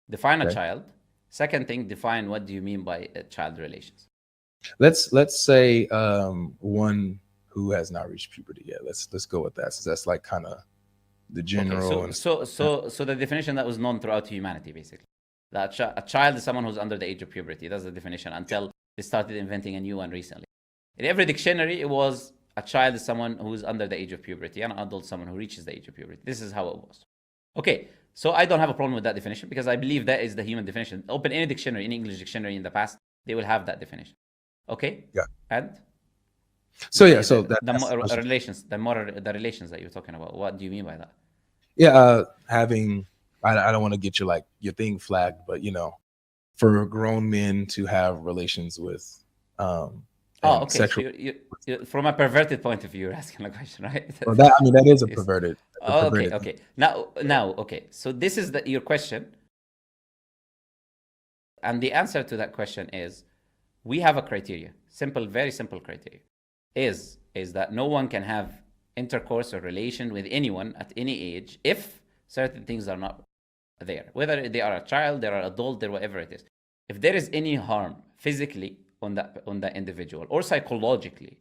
Define a Okay. child. Second thing, define what do you mean by child relations. Let's say one who has not reached puberty yet. Let's go with that. So that's like kind of the Okay, general so and so so so the definition that was known throughout humanity, basically, that a child is someone who's under the age of puberty. That's the definition until they started inventing a new one recently. In every dictionary, it was a child is someone who's under the age of puberty, and an adult someone who reaches the age of puberty. This is how it was. Okay, so I don't have a problem with that definition because I believe that is the human definition. Open any dictionary, any English dictionary in the past, they will have that definition. Okay, yeah. and So yeah, so relations, the relations that you're talking about. What do you mean by that? yeah, having I don't want to get your thing flagged, but for grown men to have relations with Oh, and okay. So sexual. from a perverted point of view, you're asking a question, right? Well, that I mean that is a Yes. perverted, Oh, okay, thing. okay. Now, okay. So this is your question, and the answer to that question is, we have a criteria, simple, very simple criteria, is that no one can have intercourse or relation with anyone at any age if certain things are not there, whether they are a child, they are adult, they're whatever it is. If there is any harm physically on that individual or psychologically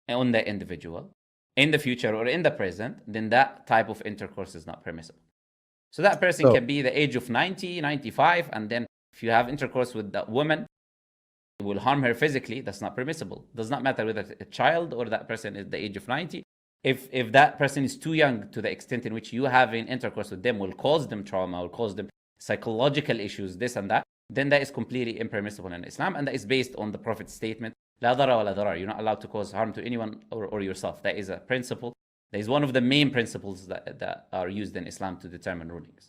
on that individual in the future or in the present, then that type of intercourse is not permissible. So that person So can be the age of 90, 95, and then if you have intercourse with that woman, it will harm her physically, that's not permissible. Does not matter whether it's a child or that person is the age of 90. If that person is too young to the extent in which you having intercourse with them will cause them trauma, will cause them psychological issues, this and that, then that is completely impermissible in Islam, and that is based on the Prophet's statement, La dara wa la darar. You're not allowed to cause harm to anyone or yourself. That is a principle. That is one of the main principles that are used in Islam to determine rulings.